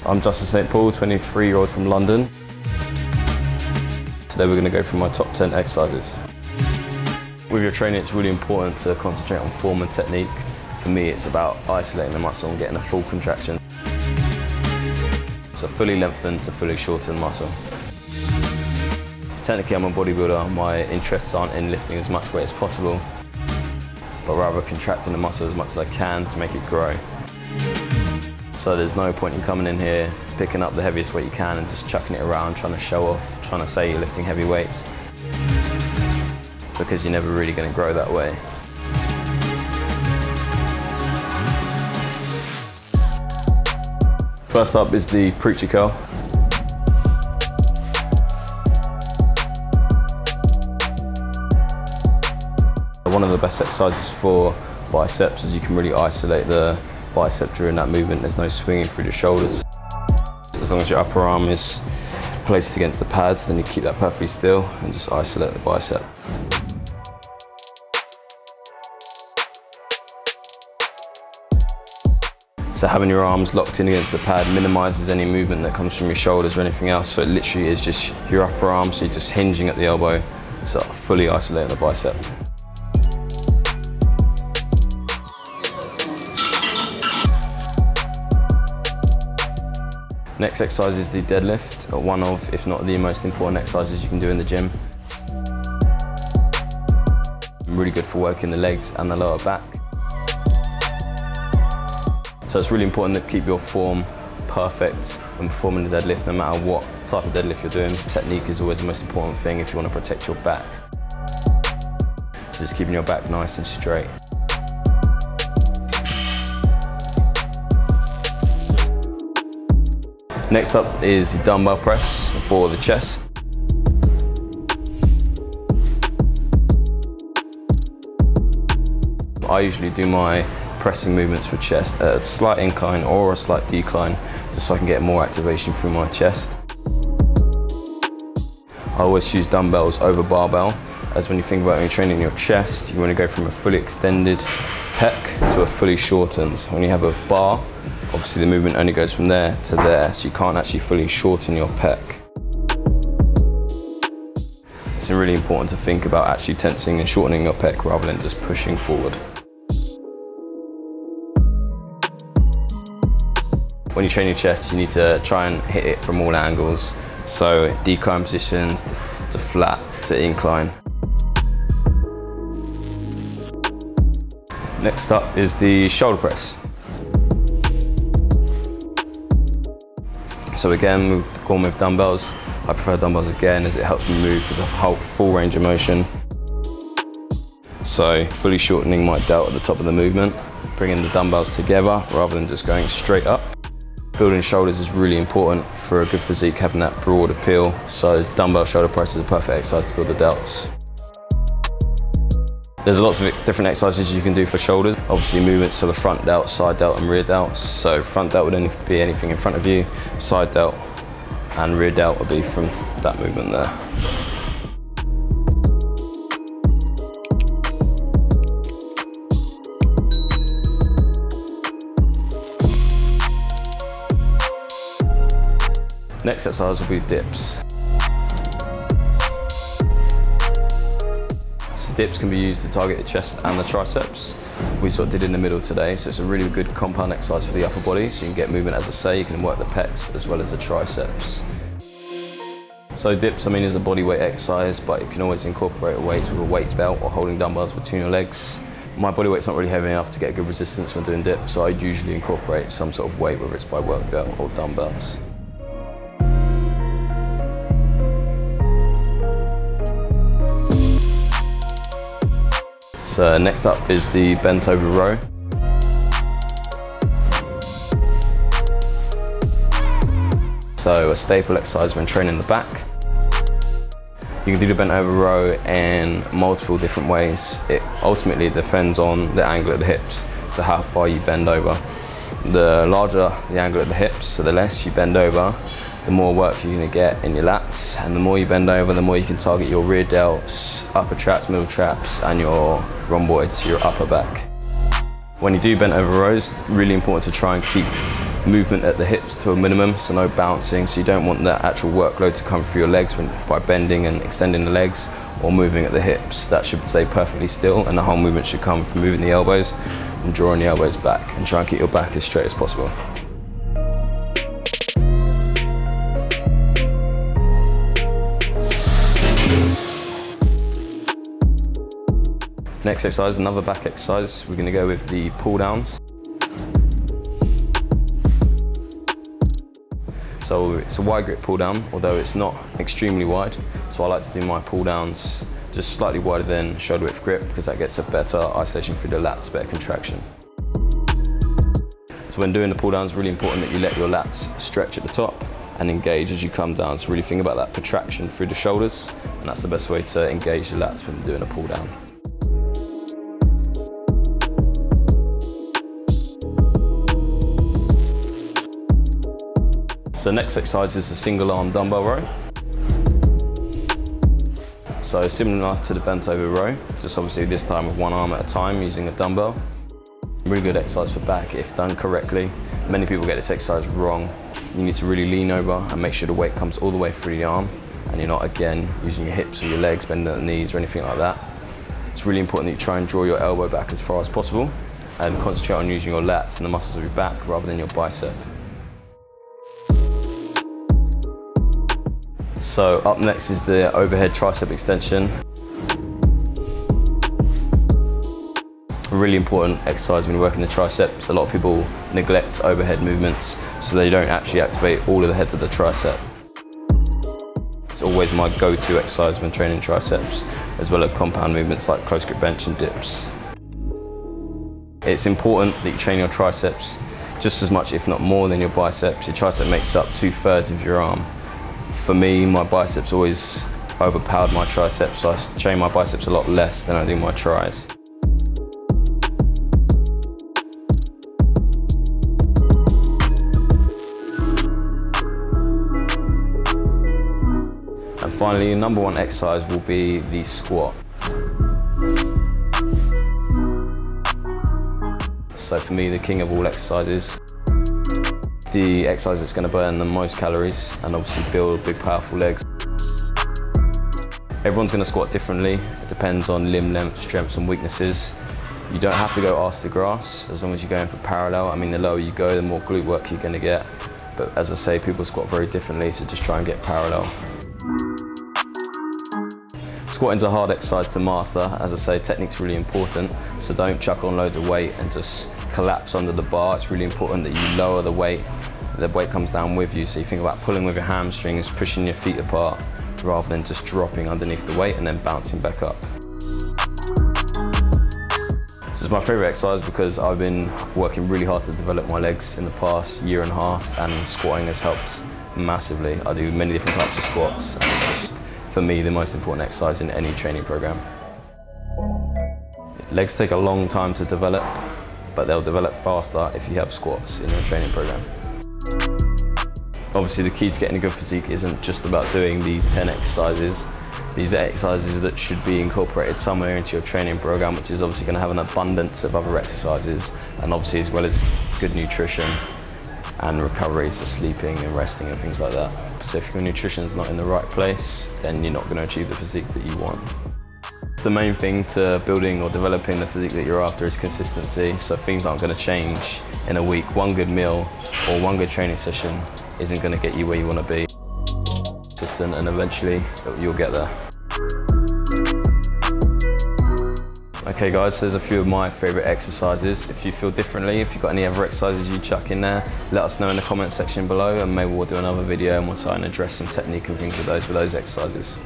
I'm Justin St. Paul, 23-year-old from London. Today we're going to go through my top 10 exercises. With your training, it's really important to concentrate on form and technique. For me, it's about isolating the muscle and getting a full contraction. So fully lengthened to fully shortened muscle. Technically, I'm a bodybuilder. My interests aren't in lifting as much weight as possible, but rather contracting the muscle as much as I can to make it grow. So there's no point in coming in here, picking up the heaviest weight you can and just chucking it around, trying to show off, trying to say you're lifting heavy weights, because you're never really going to grow that way. First up is the preacher curl. One of the best exercises for biceps is you can really isolate the bicep during that movement. There's no swinging through the shoulders. As long as your upper arm is placed against the pads, then you keep that perfectly still and just isolate the bicep. So having your arms locked in against the pad minimises any movement that comes from your shoulders or anything else. So it literally is just your upper arm, so you're just hinging at the elbow, so fully isolating the bicep. Next exercise is the deadlift, one of, if not the most important exercises you can do in the gym. Really good for working the legs and the lower back. So it's really important to keep your form perfect when performing the deadlift, no matter what type of deadlift you're doing. Technique is always the most important thing if you want to protect your back. So just keeping your back nice and straight. Next up is the dumbbell press for the chest. I usually do my pressing movements for chest at a slight incline or a slight decline, just so I can get more activation through my chest. I always choose dumbbells over barbell, as when you think about when you're training your chest, you want to go from a fully extended pec to a fully shortened. When you have a bar, obviously the movement only goes from there to there, so you can't actually fully shorten your pec. It's really important to think about actually tensing and shortening your pec rather than just pushing forward. When you train your chest, you need to try and hit it from all angles. So decline positions to flat to incline. Next up is the shoulder press. So again, we've gone with dumbbells. I prefer dumbbells again as it helps me move for the whole full range of motion. So fully shortening my delt at the top of the movement, bringing the dumbbells together rather than just going straight up. Building shoulders is really important for a good physique, having that broad appeal. So dumbbell shoulder press is a perfect exercise to build the delts. There's lots of different exercises you can do for shoulders. Obviously movements for the front delt, side delt and rear delts. So front delt would only be anything in front of you, side delt and rear delt would be from that movement there. Next exercise will be dips. So dips can be used to target the chest and the triceps. We sort of did in the middle today, so it's a really good compound exercise for the upper body, so you can get movement, as I say, you can work the pecs as well as the triceps. So dips, I mean, is a body weight exercise, but you can always incorporate weights with a weight belt or holding dumbbells between your legs. My body weight's not really heavy enough to get good resistance when doing dips, so I usually incorporate some sort of weight, whether it's by work belt or dumbbells. So next up is the bent over row. So a staple exercise when training the back. You can do the bent over row in multiple different ways. It ultimately depends on the angle of the hips, so how far you bend over. The larger the angle of the hips, so the less you bend over, the more work you're going to get in your lats, and the more you bend over, the more you can target your rear delts, upper traps, middle traps, and your rhomboids, your upper back. When you do bent over rows, really important to try and keep movement at the hips to a minimum, so no bouncing, so you don't want that actual workload to come through your legs by bending and extending the legs or moving at the hips. That should stay perfectly still, and the whole movement should come from moving the elbows and drawing the elbows back, and try and keep your back as straight as possible. Next exercise, another back exercise. We're going to go with the pull downs. So it's a wide grip pull down, although it's not extremely wide. So I like to do my pull downs just slightly wider than shoulder width grip, because that gets a better isolation through the lats, better contraction. So when doing the pull down, it's really important that you let your lats stretch at the top and engage as you come down. So really think about that protraction through the shoulders, and that's the best way to engage the lats when doing a pull down. So next exercise is the single arm dumbbell row. So similar to the bent over row, just obviously this time with one arm at a time using a dumbbell. Really good exercise for back if done correctly. Many people get this exercise wrong. You need to really lean over and make sure the weight comes all the way through the arm, and you're not again using your hips or your legs, bending at the knees or anything like that. It's really important that you try and draw your elbow back as far as possible and concentrate on using your lats and the muscles of your back rather than your bicep. So up next is the overhead tricep extension. A really important exercise when you're working the triceps. A lot of people neglect overhead movements, so they don't actually activate all of the heads of the tricep. It's always my go-to exercise when training triceps, as well as compound movements like close grip bench and dips. It's important that you train your triceps just as much, if not more, than your biceps. Your tricep makes up 2/3 of your arm. For me, my biceps always overpowered my triceps, so I train my biceps a lot less than I do my tris. And finally, the number one exercise will be the squat. So for me, the king of all exercises. The exercise that's going to burn the most calories and obviously build big, powerful legs. Everyone's going to squat differently. It depends on limb length, strengths and weaknesses. You don't have to go arse to grass as long as you're going for parallel. I mean, the lower you go, the more glute work you're going to get. But as I say, people squat very differently, so just try and get parallel. Squatting's a hard exercise to master. As I say, technique's really important, so don't chuck on loads of weight and just collapse under the bar. It's really important that you lower the weight comes down with you. So you think about pulling with your hamstrings, pushing your feet apart, rather than just dropping underneath the weight and then bouncing back up. This is my favourite exercise because I've been working really hard to develop my legs in the past year and a half, and squatting has helped massively. I do many different types of squats, and it's just, for me, the most important exercise in any training program. Legs take a long time to develop, but they'll develop faster if you have squats in your training program. Obviously, the key to getting a good physique isn't just about doing these 10 exercises. These are exercises that should be incorporated somewhere into your training program, which is obviously going to have an abundance of other exercises, and obviously as well as good nutrition and recovery, so sleeping and resting and things like that. So if your nutrition's not in the right place, then you're not going to achieve the physique that you want. The main thing to building or developing the physique that you're after is consistency, so things aren't going to change in a week. One good meal or one good training session isn't going to get you where you want to be. Consistent, and eventually you'll get there. Okay guys, so there's a few of my favourite exercises. If you feel differently, if you've got any other exercises you chuck in there, let us know in the comment section below, and maybe we'll do another video and we'll try and address some technique and things with those exercises.